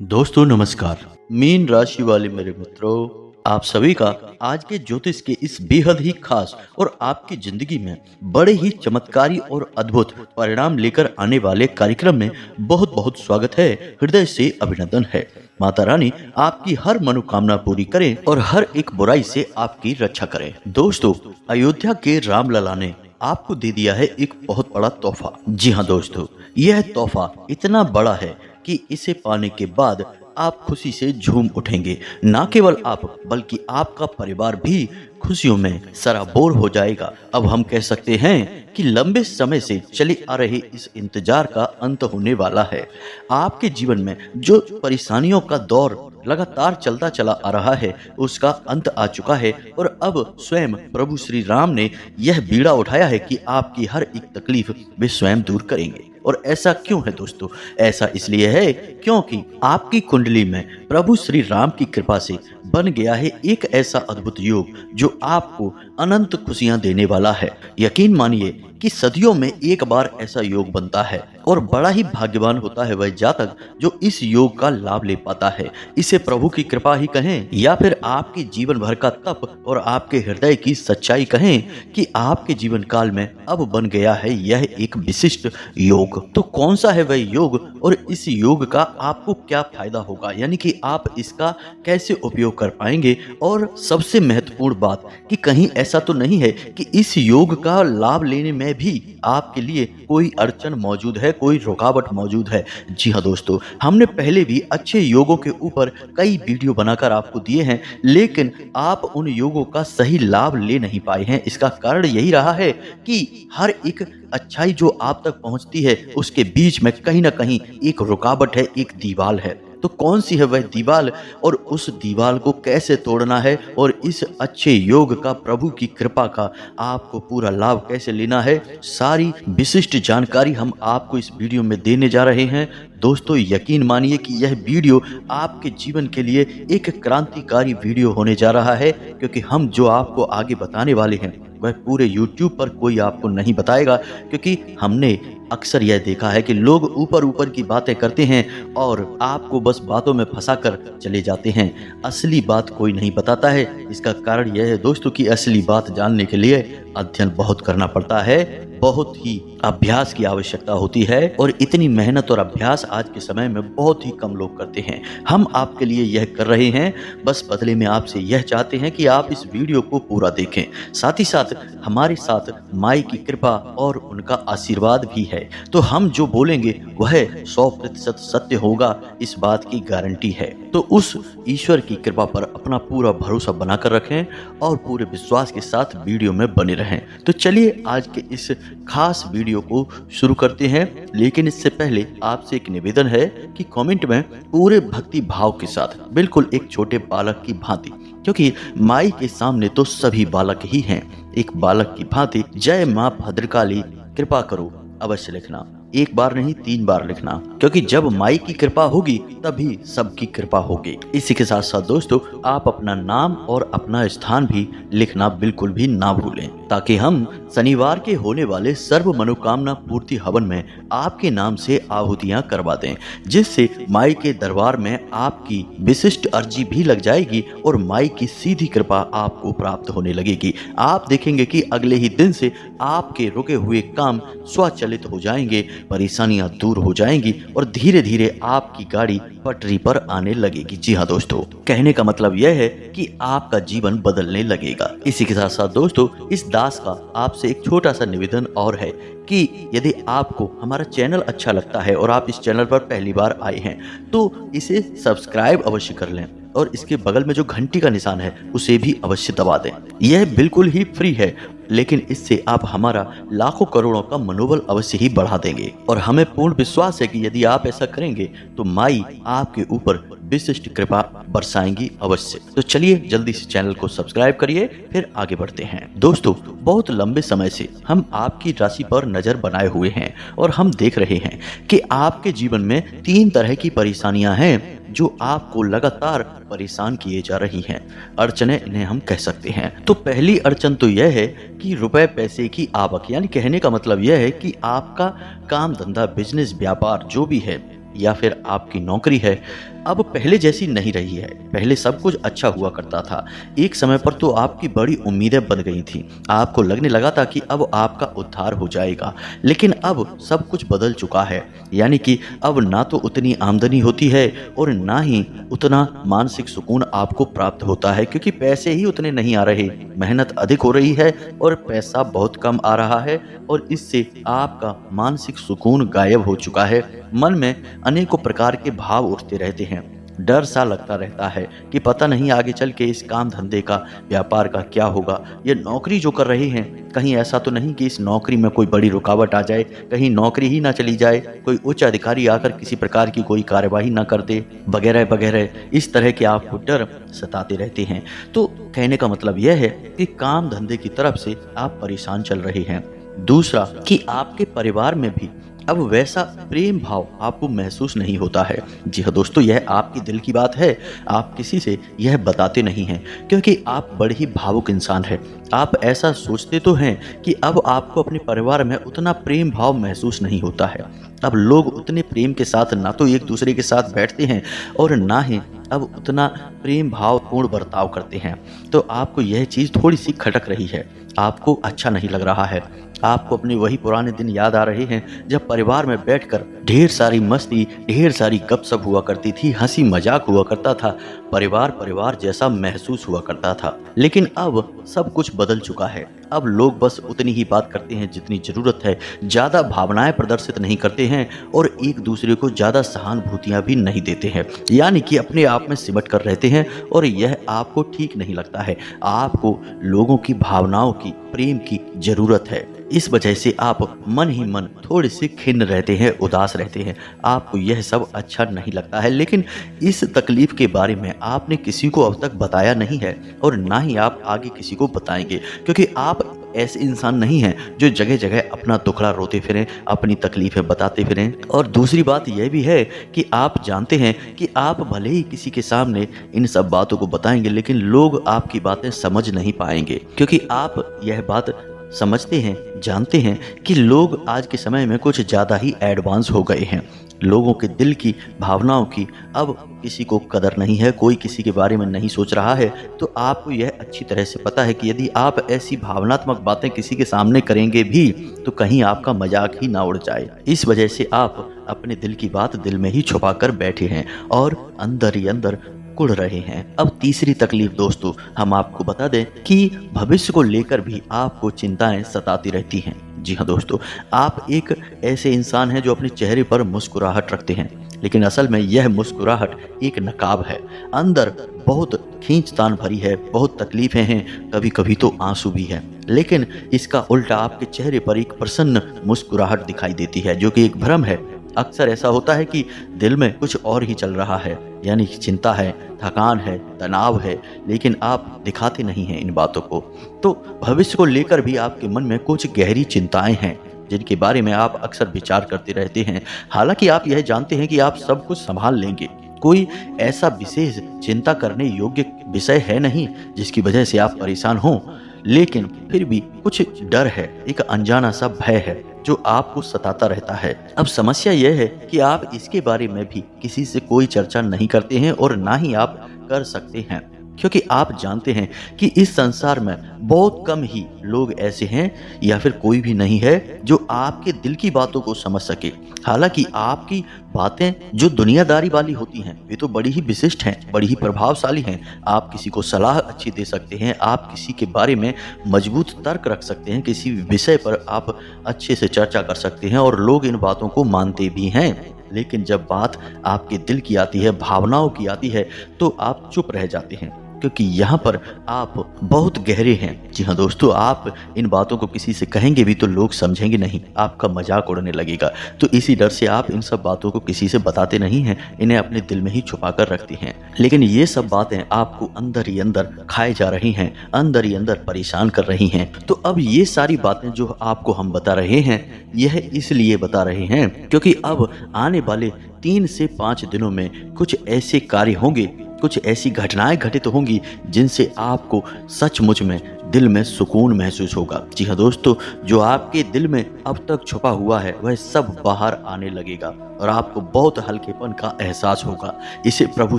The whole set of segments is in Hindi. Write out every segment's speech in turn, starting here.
दोस्तों नमस्कार। मीन राशि वाले मेरे मित्रों, आप सभी का आज के ज्योतिष के इस बेहद ही खास और आपकी जिंदगी में बड़े ही चमत्कारी और अद्भुत परिणाम लेकर आने वाले कार्यक्रम में बहुत बहुत स्वागत है। हृदय से अभिनंदन है। माता रानी आपकी हर मनोकामना पूरी करें और हर एक बुराई से आपकी रक्षा करें। दोस्तों, अयोध्या के रामलला ने आपको दे दिया है एक बहुत बड़ा तोहफा। जी हाँ दोस्तों, यह तोहफा इतना बड़ा है कि इसे पाने के बाद आप खुशी से झूम उठेंगे। ना केवल आप बल्कि आपका परिवार भी खुशियों में सराबोर हो जाएगा। अब हम कह सकते हैं कि लंबे समय से चले आ रहे इस इंतजार का अंत होने वाला है। आपके जीवन में जो परेशानियों का दौर लगातार चलता चला आ रहा है उसका अंत आ चुका है और अब स्वयं प्रभु श्री राम ने यह बीड़ा उठाया है कि आपकी हर एक तकलीफ वे स्वयं दूर करेंगे। और ऐसा क्यों है दोस्तों? ऐसा इसलिए है क्योंकि आपकी कुंडली में प्रभु श्री राम की कृपा से बन गया है एक ऐसा अद्भुत योग जो आपको अनंत खुशियां देने वाला है। यकीन मानिए कि सदियों में एक बार ऐसा योग बनता है और बड़ा ही भाग्यवान होता है वह जातक जो इस योग का लाभ ले पाता है। इसे प्रभु की कृपा ही कहें या फिर आपके जीवन भर का तप और आपके हृदय की सच्चाई कहें कि आपके जीवन काल में अब बन गया है यह एक विशिष्ट योग। तो कौन सा है वह योग और इस योग का आपको क्या फायदा होगा, यानी कि आप इसका कैसे उपयोग कर पाएंगे। और सबसे महत्वपूर्ण बात कि कहीं ऐसा तो नहीं है कि इस योग का लाभ लेने में भी आपके लिए कोई अड़चन मौजूद है, कोई रुकावट मौजूद है। जी हाँ दोस्तों, हमने पहले भी अच्छे योगों के ऊपर कई वीडियो बनाकर आपको दिए हैं, लेकिन आप उन योगों का सही लाभ ले नहीं पाए हैं। इसका कारण यही रहा है कि हर एक अच्छाई जो आप तक पहुंचती है उसके बीच में कहीं ना कहीं एक रुकावट है, एक दीवार है। तो कौन सी है वह दीवार और उस दीवार को कैसे तोड़ना है और इस अच्छे योग का, प्रभु की कृपा का आपको पूरा लाभ कैसे लेना है, सारी विशिष्ट जानकारी हम आपको इस वीडियो में देने जा रहे हैं। दोस्तों यकीन मानिए कि यह वीडियो आपके जीवन के लिए एक क्रांतिकारी वीडियो होने जा रहा है, क्योंकि हम जो आपको आगे बताने वाले हैं वह पूरे YouTube पर कोई आपको नहीं बताएगा। क्योंकि हमने अक्सर यह देखा है कि लोग ऊपर ऊपर की बातें करते हैं और आपको बस बातों में फंसा कर चले जाते हैं, असली बात कोई नहीं बताता है। इसका कारण यह है दोस्तों कि असली बात जानने के लिए अध्ययन बहुत करना पड़ता है, बहुत ही अभ्यास की आवश्यकता होती है और इतनी मेहनत और अभ्यास आज के समय में बहुत ही कम लोग करते हैं। हम आपके लिए यह कर रहे हैं, बस बदले में आपसे यह चाहते हैं कि आप इस वीडियो को पूरा देखें। साथ ही साथ हमारे साथ माई की कृपा और उनका आशीर्वाद भी है। तो हम जो बोलेंगे वह 100% सत्य होगा, इस बात की गारंटी है। तो उस ईश्वर की कृपा पर अपना पूरा भरोसा बनाकर रखें और पूरे विश्वास के साथ वीडियो में बने रहें। तो चलिए आज के इस खास वीडियो को शुरू करते हैं, लेकिन इससे पहले आपसे एक निवेदन है कि कमेंट में पूरे भक्ति भाव के साथ, बिल्कुल एक छोटे बालक की भांति, क्योंकि माई के सामने तो सभी बालक ही हैं, एक बालक की भांति जय मां भद्रकाली कृपा करो अवश्य लिखना। एक बार नहीं 3 बार लिखना, क्योंकि जब माई की कृपा होगी तभी सबकी कृपा होगी। इसी के साथ साथ दोस्तों आप अपना नाम और अपना स्थान भी लिखना बिल्कुल भी ना भूलें, ताकि हम शनिवार के होने वाले सर्व मनोकामना पूर्ति हवन में आपके नाम से आहुतियां करवा दें, जिससे माई के दरबार में आपकी विशिष्ट अर्जी भी लग जाएगी और माई की सीधी कृपा आपको प्राप्त होने लगेगी। आप देखेंगे कि अगले ही दिन से आपके रुके हुए काम स्वचालित हो जाएंगे, परेशानियां दूर हो जाएंगी और धीरे धीरे आपकी गाड़ी पटरी पर आने लगेगी। जी हाँ दोस्तों, कहने का मतलब यह है कि आपका जीवन बदलने लगेगा। इसी के साथ साथ दोस्तों इस दास का आपसे एक छोटा सा निवेदन और है कि यदि आपको हमारा चैनल अच्छा लगता है और आप इस चैनल पर पहली बार आए हैं तो इसे सब्सक्राइब अवश्य कर लें और इसके बगल में जो घंटी का निशान है उसे भी अवश्य दबा दें। यह बिल्कुल ही फ्री है, लेकिन इससे आप हमारा लाखों करोड़ों का मनोबल अवश्य ही बढ़ा देंगे और हमें पूर्ण विश्वास है कि यदि आप ऐसा करेंगे तो माई आपके ऊपर विशिष्ट कृपा बरसाएंगी अवश्य। तो चलिए जल्दी से चैनल को सब्सक्राइब करिए, फिर आगे बढ़ते हैं। दोस्तों बहुत लंबे समय से हम आपकी राशि पर नजर बनाए हुए हैं और हम देख रहे हैं कि आपके जीवन में 3 तरह की परेशानियां हैं जो आपको लगातार परेशान किए जा रही हैं। अड़चने इन्हें हम कह सकते हैं। तो पहली अड़चन तो यह है कि रुपए पैसे की आवक, यानी कहने का मतलब यह है कि आपका काम धंधा, बिजनेस, व्यापार जो भी है या फिर आपकी नौकरी है, अब पहले जैसी नहीं रही है। पहले सब कुछ अच्छा हुआ करता था। एक समय पर तो आपकी बड़ी उम्मीदें बन गई थी। आपको लगने लगा था कि अब आपका उद्धार हो जाएगा। लेकिन अब सब कुछ बदल चुका है। यानी कि अब ना तो उतनी आमदनी होती है और ना ही उतना मानसिक सुकून आपको प्राप्त होता है, क्योंकि पैसे ही उतने नहीं आ रहे। मेहनत अधिक हो रही है और पैसा बहुत कम आ रहा है, और इससे आपका मानसिक सुकून गायब हो चुका है। मन में अनेकों प्रकार के भाव उठते रहते हैं। डर सा लगता रहता है कि पता नहीं आगे चल के इस काम धंधे का, व्यापार का क्या होगा। ये नौकरी जो कर रहे हैं, कहीं ऐसा तो नहीं कि इस नौकरी में कोई बड़ी रुकावट आ जाए, कहीं नौकरी ही ना चली जाए, कोई उच्च अधिकारी आकर किसी प्रकार की कोई कार्यवाही ना कर दे, वगैरह वगैरह। इस तरह के आपको डर सताते रहते हैं। तो कहने का मतलब यह है कि काम धंधे की तरफ से आप परेशान चल रहे हैं। दूसरा कि आपके परिवार में भी अब वैसा प्रेम भाव आपको महसूस नहीं होता है। जी हाँ दोस्तों, यह आपके दिल की बात है। आप किसी से यह बताते नहीं हैं, क्योंकि आप बड़े ही भावुक इंसान हैं। आप ऐसा सोचते तो हैं कि अब आपको अपने परिवार में उतना प्रेम भाव महसूस नहीं होता है। अब लोग उतने प्रेम के साथ ना तो एक दूसरे के साथ बैठते हैं और ना ही अब उतना प्रेम भावपूर्ण बर्ताव करते हैं। तो आपको यह चीज़ थोड़ी सी खटक रही है, आपको अच्छा नहीं लग रहा है। आपको अपने वही पुराने दिन याद आ रहे हैं जब परिवार में बैठकर ढेर सारी मस्ती, ढेर सारी गपशप हुआ करती थी, हंसी मजाक हुआ करता था, परिवार परिवार जैसा महसूस हुआ करता था। लेकिन अब सब कुछ बदल चुका है। अब लोग बस उतनी ही बात करते हैं जितनी ज़रूरत है, ज़्यादा भावनाएं प्रदर्शित नहीं करते हैं और एक दूसरे को ज़्यादा सहानुभूतियाँ भी नहीं देते हैं। यानी कि अपने आप में सिमट कर रहते हैं, और यह आपको ठीक नहीं लगता है। आपको लोगों की भावनाओं की, प्रेम की ज़रूरत है। इस वजह से आप मन ही मन थोड़े से खिन्न रहते हैं, उदास रहते हैं। आपको यह सब अच्छा नहीं लगता है। लेकिन इस तकलीफ के बारे में आपने किसी को अब तक बताया नहीं है, और ना ही आप आगे किसी को बताएंगे, क्योंकि आप ऐसे इंसान नहीं हैं जो जगह जगह अपना दुखड़ा रोते फिरें, अपनी तकलीफें बताते फिरें। और दूसरी बात यह भी है कि आप जानते हैं कि आप भले ही किसी के सामने इन सब बातों को बताएंगे, लेकिन लोग आपकी बातें समझ नहीं पाएंगे, क्योंकि आप यह बात समझते हैं, जानते हैं कि लोग आज के समय में कुछ ज़्यादा ही एडवांस हो गए हैं। लोगों के दिल की, भावनाओं की अब किसी को कदर नहीं है, कोई किसी के बारे में नहीं सोच रहा है। तो आपको यह अच्छी तरह से पता है कि यदि आप ऐसी भावनात्मक बातें किसी के सामने करेंगे भी तो कहीं आपका मजाक ही ना उड़ जाए। इस वजह से आप अपने दिल की बात दिल में ही छुपा कर बैठे हैं और अंदर ही अंदर कुढ़ रहे हैं। अब तीसरी तकलीफ दोस्तों, हम आपको बता दें कि भविष्य को लेकर भी आपको चिंताएं सताती रहती हैं। जी हाँ दोस्तों, आप एक ऐसे इंसान हैं जो अपने चेहरे पर मुस्कुराहट रखते हैं, लेकिन असल में यह मुस्कुराहट एक नकाब है। अंदर बहुत खींचतान भरी है, बहुत तकलीफें हैं, कभी कभी तो आंसू भी है। लेकिन इसका उल्टा आपके चेहरे पर एक प्रसन्न मुस्कुराहट दिखाई देती है, जो कि एक भ्रम है। अक्सर ऐसा होता है कि दिल में कुछ और ही चल रहा है, यानी कि चिंता है, थकान है, तनाव है, लेकिन आप दिखाते नहीं हैं इन बातों को। तो भविष्य को लेकर भी आपके मन में कुछ गहरी चिंताएं हैं, जिनके बारे में आप अक्सर विचार करते रहते हैं। हालांकि आप यह जानते हैं कि आप सब कुछ संभाल लेंगे। कोई ऐसा विशेष चिंता करने योग्य विषय है नहीं जिसकी वजह से आप परेशान हों, लेकिन फिर भी कुछ डर है, एक अनजाना सा भय है जो आपको सताता रहता है। अब समस्या यह है कि आप इसके बारे में भी किसी से कोई चर्चा नहीं करते हैं और ना ही आप कर सकते हैं, क्योंकि आप जानते हैं कि इस संसार में बहुत कम ही लोग ऐसे हैं या फिर कोई भी नहीं है जो आपके दिल की बातों को समझ सके। हालांकि आपकी बातें जो दुनियादारी वाली होती हैं वे तो बड़ी ही विशिष्ट हैं, बड़ी ही प्रभावशाली हैं। आप किसी को सलाह अच्छी दे सकते हैं, आप किसी के बारे में मजबूत तर्क रख सकते हैं, किसी विषय पर आप अच्छे से चर्चा कर सकते हैं और लोग इन बातों को मानते भी हैं। लेकिन जब बात आपके दिल की आती है, भावनाओं की आती है, तो आप चुप रह जाते हैं, क्योंकि यहाँ पर आप बहुत गहरे हैं। जी हाँ दोस्तों, आप इन बातों को किसी से कहेंगे भी तो लोग समझेंगे नहीं, आपका मजाक उड़ने लगेगा। तो इसी डर से आप इन सब बातों को किसी से बताते नहीं हैं, इन्हें अपने दिल में ही छुपा कर रखते हैं। लेकिन ये सब बातें आपको अंदर ही अंदर खाए जा रही हैं, अंदर ही अंदर परेशान कर रही हैं। तो अब ये सारी बातें जो आपको हम बता रहे हैं, यह इसलिए बता रहे हैं क्योंकि अब आने वाले 3 से 5 दिनों में कुछ ऐसे कार्य होंगे कुछ ऐसी घटनाएं घटित होंगी जिनसे आपको सचमुच में दिल में सुकून महसूस होगा। जी हाँ दोस्तों, जो आपके दिल में अब तक छुपा हुआ है वह सब बाहर आने लगेगा और आपको बहुत हल्केपन का एहसास होगा। इसे प्रभु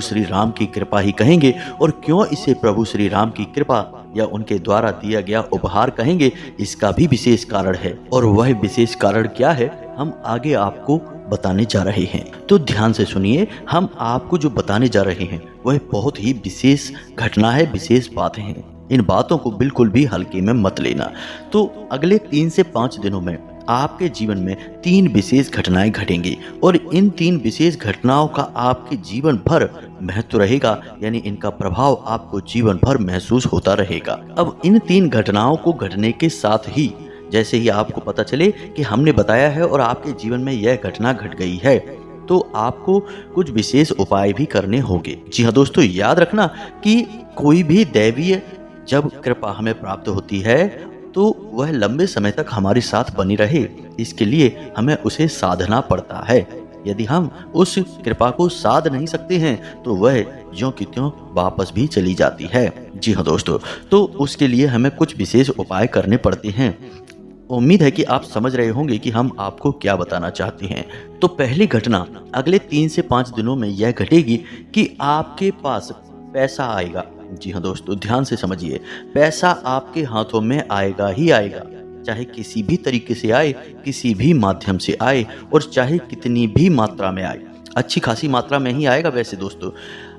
श्री राम की कृपा ही कहेंगे। और क्यों इसे प्रभु श्री राम की कृपा या उनके द्वारा दिया गया उपहार कहेंगे, इसका भी विशेष कारण है। और वह विशेष कारण क्या है, हम आगे आपको बताने जा रहे हैं। तो ध्यान से सुनिए, हम आपको जो बताने जा रहे हैं वह बहुत ही विशेष घटना है, विशेष बातें हैं। इन बातों को बिल्कुल भी हल्के में मत लेना। तो अगले 3 से 5 दिनों में आपके जीवन में 3 विशेष घटनाएं घटेंगी और इन 3 विशेष घटनाओं का आपके जीवन भर महत्व रहेगा, यानी इनका प्रभाव आपको जीवन भर महसूस होता रहेगा। अब इन 3 घटनाओं को घटने के साथ ही जैसे ही आपको पता चले कि हमने बताया है और आपके जीवन में यह घटना घट गई है, तो आपको कुछ विशेष उपाय भी करने होंगे। जी हाँ दोस्तों, याद रखना कि कोई भी दैवीय जब कृपा हमें प्राप्त होती है तो वह लंबे समय तक हमारे साथ बनी रहे, इसके लिए हमें उसे साधना पड़ता है। यदि हम उस कृपा को साध नहीं सकते हैं तो वह ज्यों की त्यों वापस भी चली जाती है। जी हाँ दोस्तों, तो उसके लिए हमें कुछ विशेष उपाय करने पड़ते हैं। उम्मीद है कि आप समझ रहे होंगे कि हम आपको क्या बताना चाहते हैं। तो पहली घटना अगले 3 से 5 दिनों में यह घटेगी कि आपके पास पैसा आएगा। जी हाँ दोस्तों, ध्यान से समझिए, पैसा आपके हाथों में आएगा ही आएगा, चाहे किसी भी तरीके से आए, किसी भी माध्यम से आए और चाहे कितनी भी मात्रा में आए। अच्छी खासी मात्रा में ही आएगा। वैसे दोस्तों,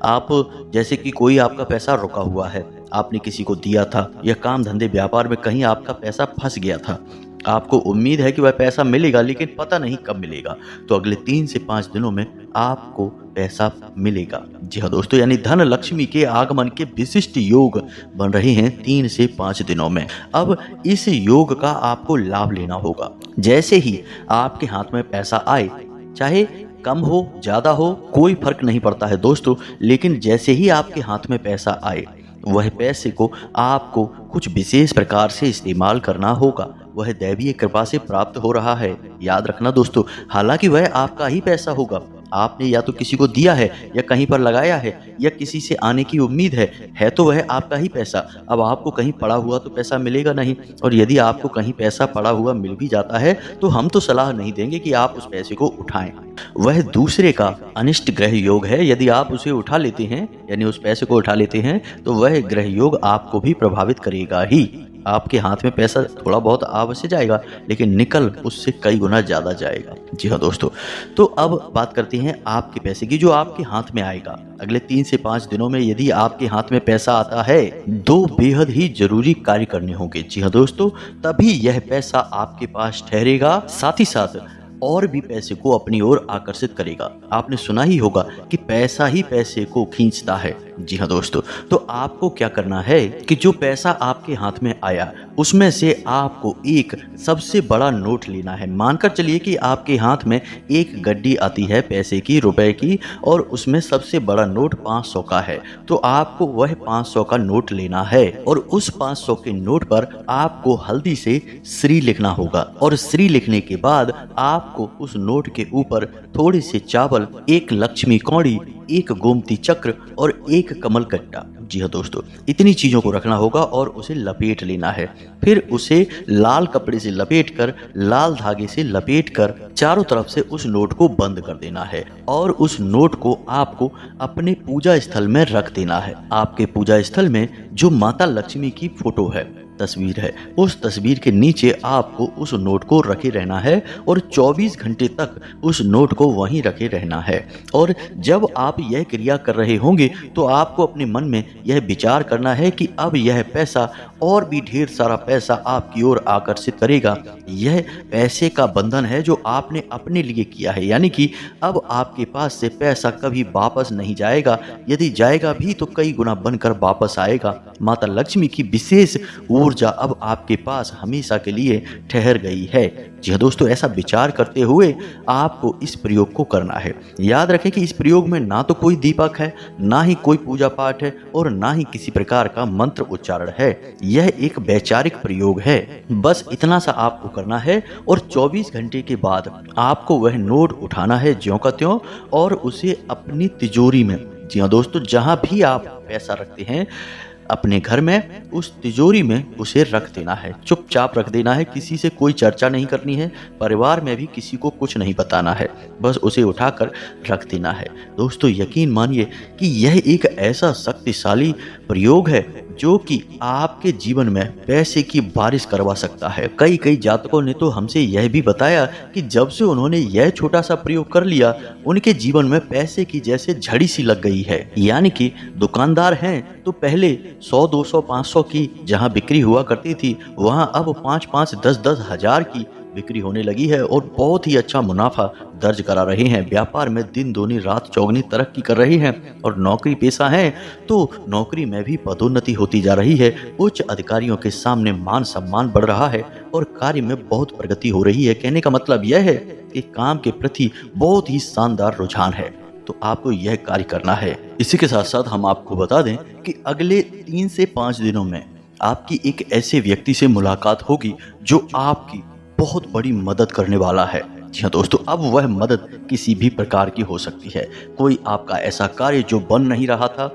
आप जैसे कि कोई आपका पैसा रुका हुआ है, आपने किसी को दिया था या काम धंधे व्यापार में कहीं आपका पैसा फंस गया था, आपको उम्मीद है कि वह पैसा मिलेगा लेकिन पता नहीं कब मिलेगा, तो अगले 3 से 5 दिनों में आपको पैसा मिलेगा। जी हाँ दोस्तों, यानी धन लक्ष्मी के आगमन के विशिष्ट योग बन रहे हैं 3 से 5 दिनों में। अब इस योग का आपको लाभ लेना होगा। जैसे ही आपके हाथ में पैसा आए, चाहे कम हो ज्यादा हो कोई फर्क नहीं पड़ता है दोस्तों, लेकिन जैसे ही आपके हाथ में पैसा आए वह पैसे को आपको कुछ विशेष प्रकार से इस्तेमाल करना होगा। वह दैवीय कृपा से प्राप्त हो रहा है, याद रखना दोस्तों। हालांकि वह आपका ही पैसा होगा, आपने या तो किसी को दिया है या कहीं पर लगाया है या किसी से आने की उम्मीद है तो वह आपका ही पैसा। अब आपको कहीं पड़ा हुआ तो पैसा मिलेगा नहीं, और यदि आपको कहीं पैसा पड़ा हुआ मिल भी जाता है तो हम तो सलाह नहीं देंगे कि आप उस पैसे को उठाएं। वह दूसरे का अनिष्ट ग्रह योग है। यदि आप उसे उठा लेते हैं, यानी उस पैसे को उठा लेते हैं, तो वह ग्रह योग आपको भी प्रभावित करेगा ही। आपके हाथ में पैसा थोड़ा बहुत अवश्य जाएगा, लेकिन निकल उससे कई गुना ज्यादा जाएगा। जी हाँ दोस्तों, तो अब बात करते हैं आपके पैसे की, जो आपके हाथ में आएगा अगले 3 से 5 दिनों में। यदि आपके हाथ में पैसा आता है, 2 बेहद ही जरूरी कार्य करने होंगे। जी हाँ दोस्तों, तभी यह पैसा आपके पास ठहरेगा, साथ ही साथ और भी पैसे को अपनी ओर आकर्षित करेगा। आपने सुना ही होगा कि पैसा ही पैसे को खींचता है। जी हाँ दोस्तों, तो आपको क्या करना है कि जो पैसा आपके हाथ में आया उसमें से आपको एक सबसे बड़ा नोट लेना है। मानकर चलिए कि आपके हाथ में एक गड्डी आती है पैसे की, रुपए की, और उसमें सबसे बड़ा नोट 500 का है, तो आपको वह 500 का नोट लेना है और उस 500 के नोट पर आपको हल्दी से श्री लिखना होगा। और श्री लिखने के बाद आपको उस नोट के ऊपर थोड़े से चावल, एक लक्ष्मी कौड़ी, एक गोमती चक्र और एक कमल कट्टा, जी हाँ दोस्तों, इतनी चीजों को रखना होगा और उसे लपेट लेना है। फिर उसे लाल कपड़े से लपेटकर, लाल धागे से लपेटकर चारों तरफ से उस नोट को बंद कर देना है और उस नोट को आपको अपने पूजा स्थल में रख देना है। आपके पूजा स्थल में जो माता लक्ष्मी की फोटो है, तस्वीर है, उस तस्वीर के नीचे आपको उस नोट को रखे रहना है और 24 घंटे तक उस नोट को वहीं रखे रहना है। और जब आप यह क्रिया कर रहे होंगे तो आपको अपने मन में यह विचार करना है कि अब यह पैसा और भी ढेर सारा पैसा आपकी ओर आकर्षित करेगा। यह पैसे का बंधन है जो आपने अपने लिए किया है, यानी कि अब आपके पास से पैसा कभी वापस नहीं जाएगा। यदि जाएगा भी तो कई गुना बनकर वापस आएगा। माता लक्ष्मी की विशेष ऊर्जा अब आपके पास हमेशा के लिए ठहर गई है। जी हाँ दोस्तों, ऐसा विचार करते हुए आपको इस प्रयोग को करना है। याद रखें कि इस प्रयोग में ना तो कोई दीपक है, ना ही कोई पूजा पाठ है और ना ही किसी प्रकार का मंत्र उच्चारण है। यह एक वैचारिक प्रयोग है। बस इतना सा आपको करना है और 24 घंटे के बाद आपको वह नोट उठाना है ज्यों का त्यों और उसे अपनी तिजोरी में, जी हाँ दोस्तों, जहाँ भी आप पैसा रखते हैं अपने घर में, उस तिजोरी में उसे रख देना है, चुपचाप रख देना है, किसी से कोई चर्चा नहीं करनी है, परिवार में भी किसी को कुछ नहीं बताना है, बस उसे उठाकर रख देना है। दोस्तों यकीन मानिए कि यह एक ऐसा शक्तिशाली प्रयोग है जो कि आपके जीवन में पैसे की बारिश करवा सकता है। कई जातकों ने तो हमसे यह भी बताया कि जब से उन्होंने यह छोटा सा प्रयोग कर लिया, उनके जीवन में पैसे की जैसे झड़ी सी लग गई है। यानी कि दुकानदार हैं तो पहले 100, 200, 500 की जहां बिक्री हुआ करती थी, वहां अब 5-5, 10-10 हजार की बिक्री होने लगी है और बहुत ही अच्छा मुनाफा दर्ज करा रहे हैं। व्यापार में दिन दूनी रात चौगनी तरक्की कर रही हैं और नौकरी पेशा है तो नौकरी में भी पदोन्नति होती जा रही है। उच्च अधिकारियों के सामने मान सम्मान बढ़ रहा है और कार्य में बहुत प्रगति हो रही है। कहने का मतलब यह है कि काम के प्रति बहुत ही शानदार रुझान है, तो आपको यह कार्य करना है। इसी के साथ साथ हम आपको बता दें कि अगले 3 से 5 दिनों में आपकी एक ऐसे व्यक्ति से मुलाकात होगी जो आपकी बहुत बड़ी मदद करने वाला है। जी हाँ दोस्तों, अब वह मदद किसी भी प्रकार की हो सकती है। कोई आपका ऐसा कार्य जो बन नहीं रहा था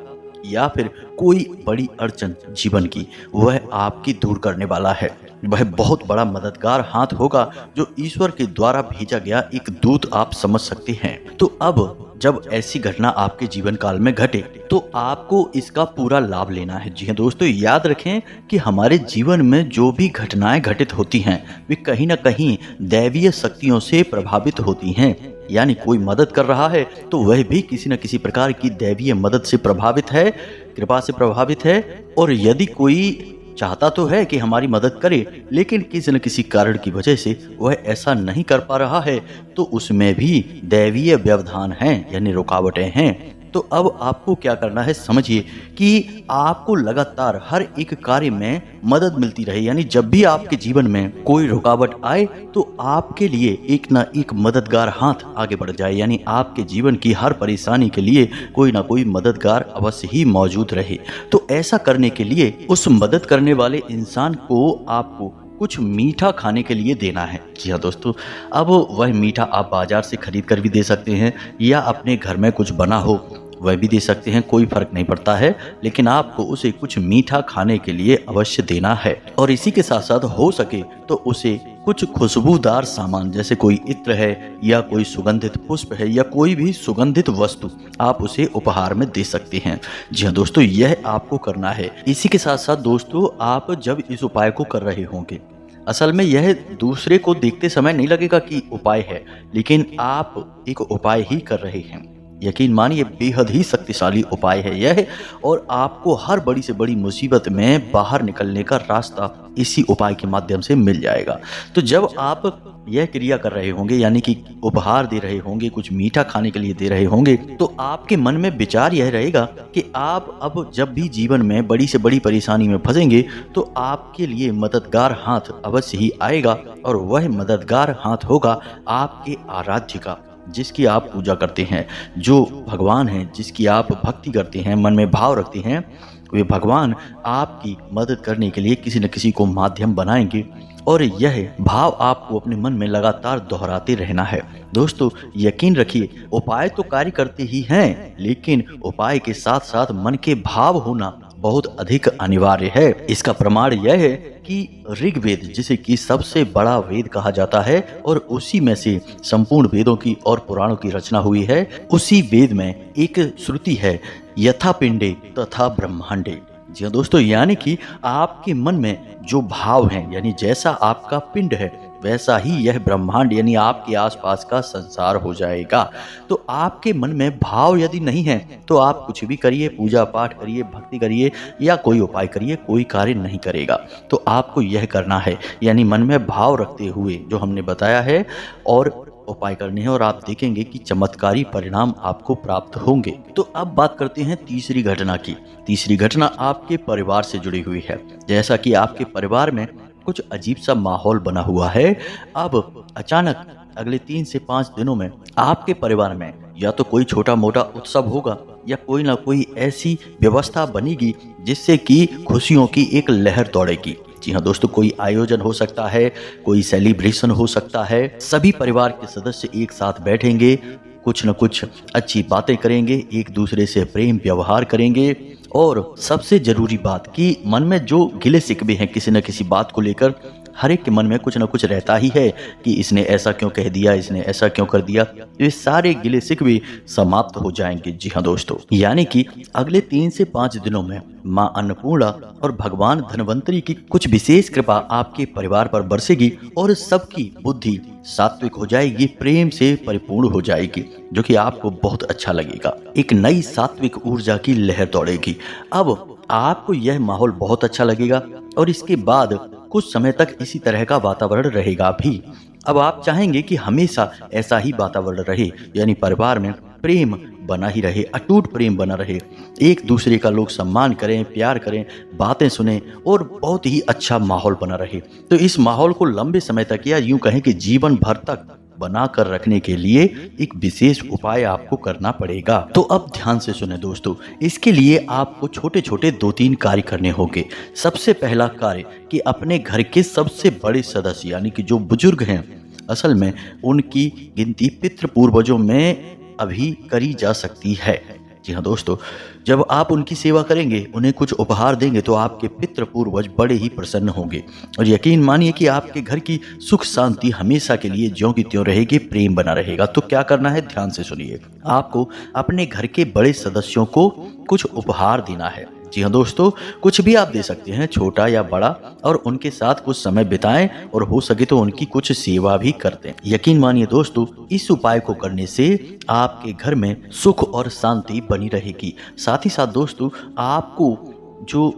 या फिर कोई बड़ी अड़चन जीवन की, वह आपकी दूर करने वाला है। वह बहुत बड़ा मददगार हाथ होगा जो ईश्वर के द्वारा भेजा गया एक दूत आप समझ सकते हैं। तो अब जब ऐसी घटना आपके जीवन काल में घटे तो आपको इसका पूरा लाभ लेना है। जी हाँ दोस्तों, याद रखें कि हमारे जीवन में जो भी घटनाएं घटित होती हैं वे कहीं ना कहीं दैवीय शक्तियों से प्रभावित होती हैं। यानी कोई मदद कर रहा है तो वह भी किसी न किसी प्रकार की दैवीय मदद से प्रभावित है, कृपा से प्रभावित है। और यदि कोई चाहता तो है कि हमारी मदद करे, लेकिन किसी न किसी कारण की वजह से वह ऐसा नहीं कर पा रहा है, तो उसमें भी दैवीय व्यवधान हैं, यानी रुकावटें हैं। तो अब आपको क्या करना है, समझिए कि आपको लगातार हर एक कार्य में मदद मिलती रहे। यानी जब भी आपके जीवन में कोई रुकावट आए तो आपके लिए एक ना एक मददगार हाथ आगे बढ़ जाए। यानी आपके जीवन की हर परेशानी के लिए कोई ना कोई मददगार अवश्य ही मौजूद रहे। तो ऐसा करने के लिए उस मदद करने वाले इंसान को आपको कुछ मीठा खाने के लिए देना है। जी हाँ दोस्तों, अब वह मीठा आप बाजार से खरीद कर भी दे सकते हैं या अपने घर में कुछ बना हो वह भी दे सकते हैं, कोई फर्क नहीं पड़ता है, लेकिन आपको उसे कुछ मीठा खाने के लिए अवश्य देना है। और इसी के साथ साथ हो सके तो उसे कुछ खुशबूदार सामान जैसे कोई इत्र है या कोई सुगंधित पुष्प है या कोई भी सुगंधित वस्तु आप उसे उपहार में दे सकते हैं। जी हाँ दोस्तों, यह आपको करना है। इसी के साथ साथ दोस्तों, आप जब इस उपाय को कर रहे होंगे, असल में यह दूसरे को देखते समय नहीं लगेगा कि उपाय है, लेकिन आप एक उपाय ही कर रहे हैं। यकीन मानिए बेहद ही शक्तिशाली उपाय है यह, और आपको हर बड़ी से बड़ी मुसीबत में बाहर निकलने का रास्ता इसी उपाय के माध्यम से मिल जाएगा। तो जब आप यह क्रिया कर रहे होंगे, यानी कि उपहार दे रहे होंगे, कुछ मीठा खाने के लिए दे रहे होंगे, तो आपके मन में विचार यह रहेगा कि आप अब जब भी जीवन में बड़ी से बड़ी परेशानी में फंसेंगे तो आपके लिए मददगार हाथ अवश्य ही आएगा, और वह मददगार हाथ होगा आपके आराध्य का, जिसकी आप पूजा करते हैं, जो भगवान हैं, जिसकी आप भक्ति करते हैं, मन में भाव रखते हैं। वे भगवान आपकी मदद करने के लिए किसी न किसी को माध्यम बनाएंगे, और यह भाव आपको अपने मन में लगातार दोहराते रहना है। दोस्तों यकीन रखिए, उपाय तो कार्य करते ही हैं, लेकिन उपाय के साथ साथ मन के भाव होना बहुत अधिक अनिवार्य है। इसका प्रमाण यह है कि ऋग्वेद, जिसे कि सबसे बड़ा वेद कहा जाता है और उसी में से संपूर्ण वेदों की और पुराणों की रचना हुई है, उसी वेद में एक श्रुति है, यथा पिंडे तथा ब्रह्मांडे। जी हाँ दोस्तों, यानी कि आपके मन में जो भाव हैं, यानी जैसा आपका पिंड है वैसा ही यह ब्रह्मांड यानी आपके आसपास का संसार हो जाएगा। तो आपके मन में भाव यदि नहीं है तो आप कुछ भी करिए, पूजा पाठ करिए, भक्ति करिए या कोई उपाय करिए, कोई कार्य नहीं करेगा। तो आपको यह करना है, यानी मन में भाव रखते हुए जो हमने बताया है और उपाय करने हैं, और आप देखेंगे कि चमत्कारी परिणाम आपको प्राप्त होंगे। तो अब बात करते हैं तीसरी घटना की। तीसरी घटना आपके परिवार से जुड़ी हुई है। जैसा कि आपके परिवार में कुछ अजीब सा माहौल बना हुआ है, अब अचानक अगले 3 से 5 दिनों में आपके परिवार में या तो कोई छोटा मोटा उत्सव होगा या कोई ना कोई ऐसी व्यवस्था बनेगी जिससे कि खुशियों की एक लहर दौड़ेगी। जी हाँ दोस्तों, कोई आयोजन हो सकता है, कोई सेलिब्रेशन हो सकता है, सभी परिवार के सदस्य एक साथ बैठेंगे, कुछ न कुछ अच्छी बातें करेंगे, एक दूसरे से प्रेम व्यवहार करेंगे। और सबसे जरूरी बात कि मन में जो गिले शिकवे हैं किसी न किसी बात को लेकर, हर एक के मन में कुछ न कुछ रहता ही है कि इसने ऐसा क्यों कह दिया, इसने ऐसा क्यों कर दिया। ये सारे गिले शिकवे समाप्त हो जाएंगे। जी हाँ दोस्तों, यानी कि अगले 3 से 5 दिनों में माँ अन्नपूर्णा और भगवान धन्वंतरी की कुछ विशेष कृपा आपके परिवार पर बरसेगी और सबकी बुद्धि सात्विक हो जाएगी, प्रेम से परिपूर्ण हो जाएगी, जो कि आपको बहुत अच्छा लगेगा। एक नई सात्विक ऊर्जा की लहर दौड़ेगी। अब आपको यह माहौल बहुत अच्छा लगेगा और इसके बाद कुछ समय तक इसी तरह का वातावरण रहेगा भी। अब आप चाहेंगे कि हमेशा ऐसा ही वातावरण रहे, यानी परिवार में प्रेम बना ही रहे, अटूट प्रेम बना रहे, एक दूसरे का लोग सम्मान करें, प्यार करें, बातें सुने और बहुत ही अच्छा माहौल बना रहे। तो इस माहौल को लंबे समय तक या यूं कहें कि जीवन भर तक बना कर रखने के लिए एक विशेष उपाय आपको करना पड़ेगा। तो अब ध्यान से सुने दोस्तों, इसके लिए आपको छोटे छोटे 2-3 कार्य करने होंगे। सबसे पहला कार्य कि अपने घर के सबसे बड़े सदस्य यानी कि जो बुजुर्ग हैं, असल में उनकी गिनती पितृ पूर्वजों में अभी करी जा सकती है। जी हाँ दोस्तों, जब आप उनकी सेवा करेंगे, उन्हें कुछ उपहार देंगे तो आपके पितृ पूर्वज बड़े ही प्रसन्न होंगे और यकीन मानिए कि आपके घर की सुख शांति हमेशा के लिए ज्यों की त्यों रहेगी, प्रेम बना रहेगा। तो क्या करना है, ध्यान से सुनिए। आपको अपने घर के बड़े सदस्यों को कुछ उपहार देना है। जी हाँ दोस्तों, कुछ भी आप दे सकते हैं, छोटा या बड़ा, और उनके साथ कुछ समय बिताएं और हो सके तो उनकी कुछ सेवा भी कर दें। यकीन मानिए दोस्तों, इस उपाय को करने से आपके घर में सुख और शांति बनी रहेगी। साथ ही साथ दोस्तों, आपको जो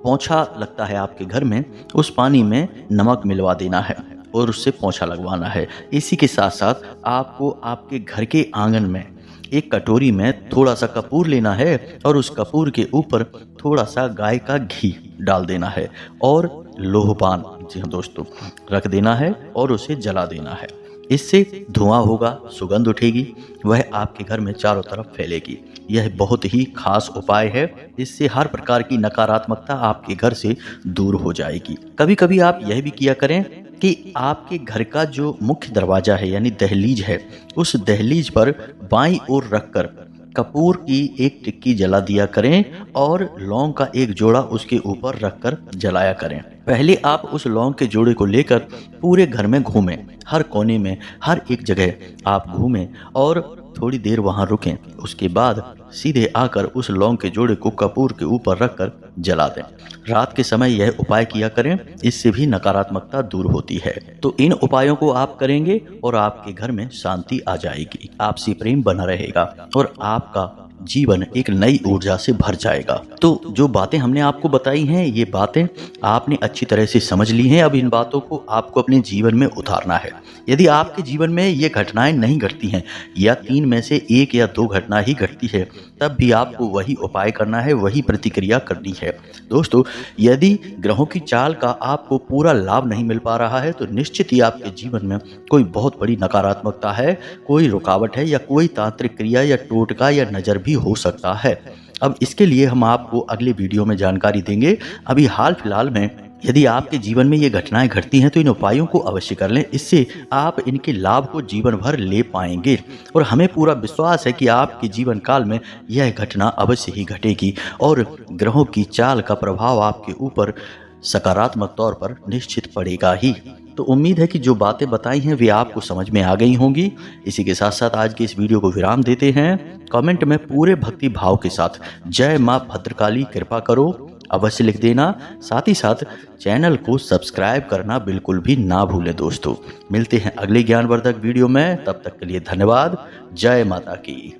पोंछा लगता है आपके घर में, उस पानी में नमक मिलवा देना है और उससे पोंछा लगवाना है। इसी के साथ साथ आपको आपके घर के आंगन में एक कटोरी में थोड़ा सा कपूर लेना है और उस कपूर के ऊपर थोड़ा सा गाय का घी डाल देना है और लोहपान, जी हाँ दोस्तों, रख देना है और उसे जला देना है। इससे धुआं होगा, सुगंध उठेगी, वह आपके घर में चारों तरफ फैलेगी। यह बहुत ही खास उपाय है। इससे हर प्रकार की नकारात्मकता आपके घर से दूर हो जाएगी। कभी कभी आप यह भी किया करें कि आपके घर का जो मुख्य दरवाजा है यानी दहलीज है, उस दहलीज पर बाईं ओर रखकर कपूर की एक टिक्की जला दिया करें और लौंग का एक जोड़ा उसके ऊपर रखकर जलाया करें। पहले आप उस लौंग के जोड़े को लेकर पूरे घर में घूमें, हर कोने में, हर एक जगह आप घूमें और थोड़ी देर वहां रुकें। उसके बाद सीधे आकर उस लौंग के जोड़े को कपूर के ऊपर रखकर जला दें। रात के समय यह उपाय किया करें, इससे भी नकारात्मकता दूर होती है। तो इन उपायों को आप करेंगे और आपके घर में शांति आ जाएगी, आपसी प्रेम बना रहेगा और आपका जीवन एक नई ऊर्जा से भर जाएगा। तो जो बातें हमने आपको बताई हैं, ये बातें आपने अच्छी तरह से समझ ली हैं। अब इन बातों को आपको अपने जीवन में उतारना है। यदि आपके जीवन में ये घटनाएं नहीं घटती हैं या 3 में से 1 या 2 घटना ही घटती है, तब भी आपको वही उपाय करना है, वही प्रतिक्रिया करनी है। दोस्तों, यदि ग्रहों की चाल का आपको पूरा लाभ नहीं मिल पा रहा है तो निश्चित ही आपके जीवन में कोई बहुत बड़ी नकारात्मकता है, कोई रुकावट है या कोई तांत्रिक क्रिया या टोटका या नज़र भी हो सकता है। अब इसके लिए हम आपको अगले वीडियो में जानकारी देंगे। अभी हाल फिलहाल में यदि आपके जीवन में ये घटनाएं घटती हैं तो इन उपायों को अवश्य कर लें, इससे आप इनके लाभ को जीवन भर ले पाएंगे और हमें पूरा विश्वास है कि आपके जीवन काल में यह घटना अवश्य ही घटेगी और ग्रहों की चाल का प्रभाव आपके ऊपर सकारात्मक तौर पर निश्चित पड़ेगा ही। तो उम्मीद है कि जो बातें बताई हैं वे आपको समझ में आ गई होंगी। इसी के साथ साथ आज के इस वीडियो को विराम देते हैं। कमेंट में पूरे भक्ति भाव के साथ जय माँ भद्रकाली कृपा करो अवश्य लिख देना। साथ ही साथ चैनल को सब्सक्राइब करना बिल्कुल भी ना भूलें। दोस्तों, मिलते हैं अगले ज्ञानवर्धक वीडियो में, तब तक के लिए धन्यवाद। जय माता की।